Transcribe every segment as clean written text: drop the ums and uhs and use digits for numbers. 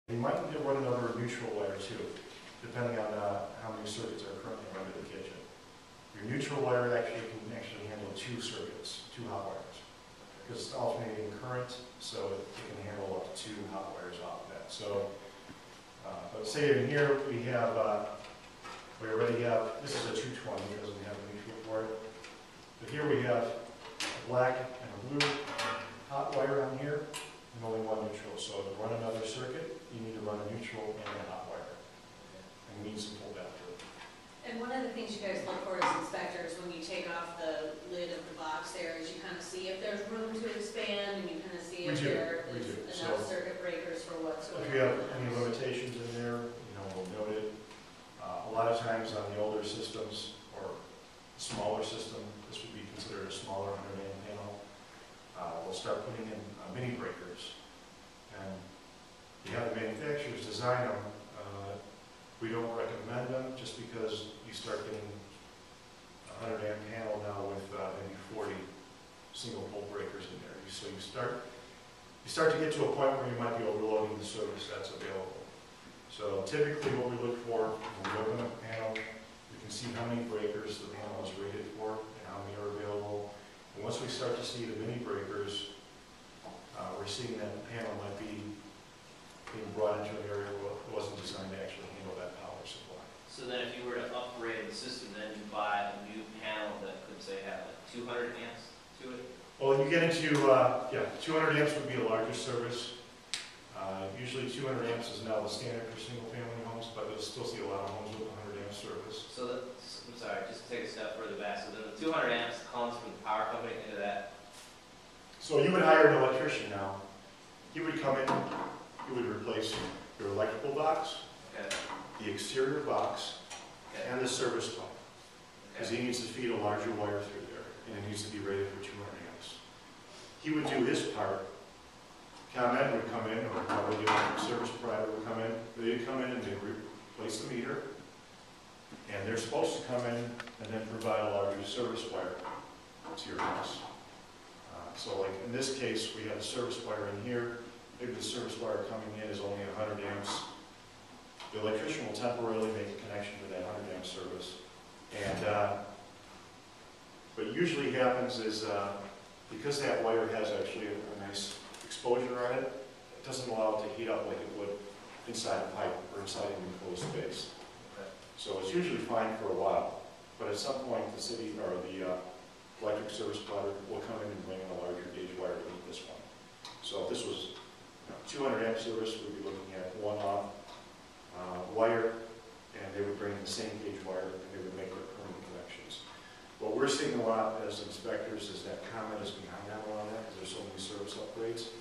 You might need to run another neutral wire too, depending on how many circuits are currently running in the kitchen. Your neutral wire actually can handle 2 circuits, 2 hot wires, because it's alternating current, so it can handle up to 2 hot wires off of that. So, but say in here we have, we already have, this is a 220, it doesn't have a neutral wire. But here we have a black and a blue hot wire on here, and only 1 neutral. So to run another circuit, you need to run a neutral and a hot wire. And we need some pull back to it. And one of the things you guys look for as inspectors when you take off the lid of the box there is you kind of see if there's room to expand, and you kind of see if there is enough circuit breakers for whatsoever. If you have any limitations in there, we'll note it. A lot of times on the older systems or smaller system, this would be considered a smaller 100-amp panel. We'll start putting in mini breakers, and you have the manufacturers design them. We don't recommend them just because you start getting a 100-amp panel now with maybe 40 single pole breakers in there. So you start to get to a point where you might be overloading the service that's available. So typically what we look for when we open up a panel, we can see how many breakers the panel is rated for and how many are available. And once we start to see the mini breakers, we're seeing that the panel might be being brought into an area where it wasn't designed to actually handle that power supply. So then if you were to upgrade the system, then you buy a new panel that could say have like 200 amps to it? Well, you get into, 200 amps would be a larger service. Usually 200 amps is now the standard for single family homes, but you'll still see a lot of homes with 100 amp service. So I'm sorry, just to take a step further back. So then the 200 amps comes from the power company into that? So you would hire an electrician now. He would come in, he would replace your electrical box, okay, the exterior box, okay, and the service pump. Because okay, he needs to feed a larger wire through there, and it needs to be rated for 200 amps. He would do his part. ComEd would come in, or probably the service provider would come in. They'd come in and they'd replace the meter, and they're supposed to come in and then provide a larger service wire to your house. So like in this case, we have a service wire in here. Maybe the service wire coming in is only 100 amps. The electrician will temporarily make a connection to that 100 amp service. And what usually happens is because that wire has actually a nice exposure on it, it doesn't allow it to heat up like it would inside a pipe or inside an enclosed space. okay. So it's usually fine for a while, but at some point the city or the electric service provider will come in and bring in a larger gauge wire to meet this one. So if this was 200 amp service, we'd be looking at one-off wire, and they would bring in the same gauge wire and they would make their permanent connections. What we're seeing a lot as inspectors is that ComEd is behind on a lot of that because there's so many service upgrades.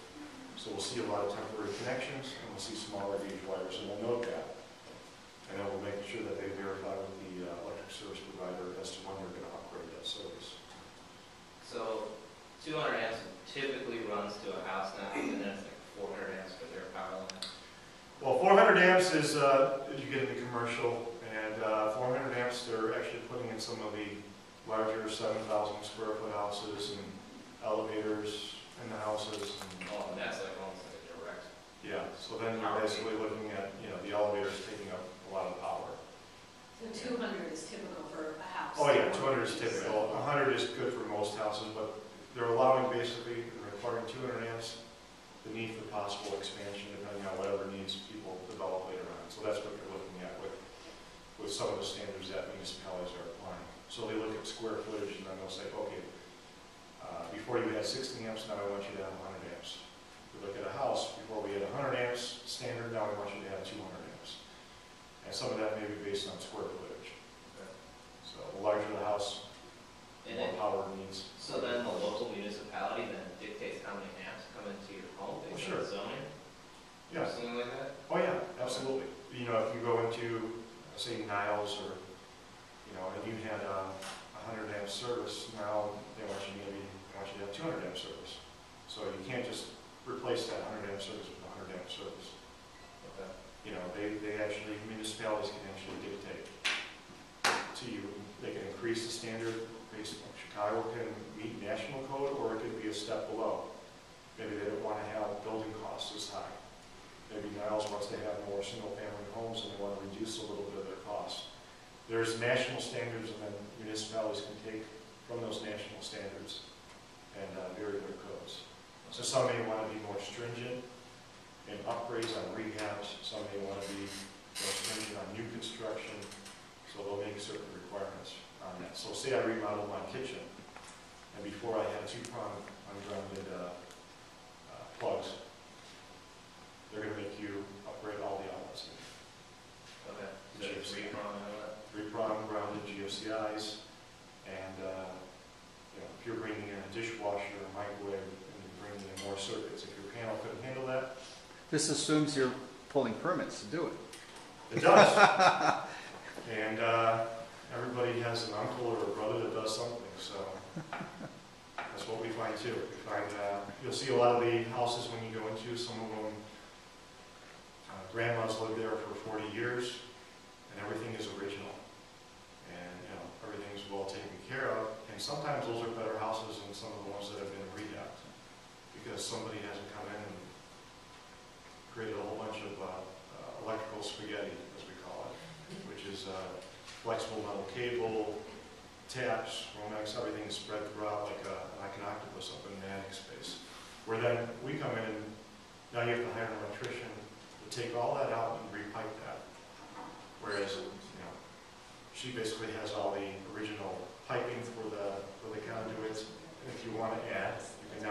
So we'll see a lot of temporary connections and we'll see smaller gauge wires, and we'll note that. And then we'll make sure that they verify with the electric service provider as to when they're going to upgrade that service. So 200 amps typically runs to a house now, and then it's like 400 amps for their power line. Well, 400 amps is you get into commercial, and 400 amps they're actually putting in some of the larger 7,000 square foot houses and elevators in the houses. And, oh, and that's like almost like a direct. Yeah, so then you're basically looking at the elevators taking up a lot of power. So 200 is typical for a house. Oh yeah, 200 is typical. 100 is good for most houses, but they're allowing basically requiring 200 amps. The need for possible expansion depending on whatever needs people develop later on. So that's what you're looking at with some of the standards that municipalities are applying. So they look at square footage and then they'll say, okay, before you had 60 amps, now I want you to have 100 amps. We look at a house, before we had 100 amps standard, now we want you to have 200 amps. And some of that may be based on square footage. Okay. So the larger the house, the more power it needs. So then the local municipality then dictates how many amps come into your home based on zoning? Yeah. Something like that? Oh yeah, absolutely. If you go into, say, Niles or, and you had a 100 amp service, now they want you to have 200 amp service. So you can't just replace that 100 amp service with a 100 amp service. Okay. They actually, municipalities can actually dictate to you. They can increase the standard based on Chicago can meet national code, or it could be a step below. Maybe they don't want to have building costs as high. Maybe Niles wants to have more single-family homes and they want to reduce a little bit of their costs. There's national standards, and then municipalities can take from those national standards and vary their codes. So some may want to be more stringent in upgrades on rehabs, some may want to be more stringent on new construction, so they'll make certain requirements on that. So say I remodeled my kitchen, and before I had two-prong ungrounded plugs, they're going to make you upgrade all the outlets. Okay. So it's three-prong outlet? Three-prong grounded GFCIs, and if you're bringing in a dishwasher or microwave, and you're bringing in more circuits, if your panel couldn't handle that, This assumes you're pulling permits to do it. it does. And everybody has an uncle or a brother that does something, so that's what we find too. We find you'll see a lot of the houses when you go into, some of them, grandma's lived there for 40 years, and everything is original. And everything's well taken care of. And sometimes those are better houses than some of the ones that have been rehabbed, because somebody hasn't come in and created a whole bunch of electrical spaghetti, as we call it, which is flexible metal cable, taps, Romex, everything is spread throughout like an octopus up in the attic space. Where then we come in and now you have to hire an electrician to take all that out and repipe that. Whereas, she basically has all the original piping for the conduits, and if you want to add, you can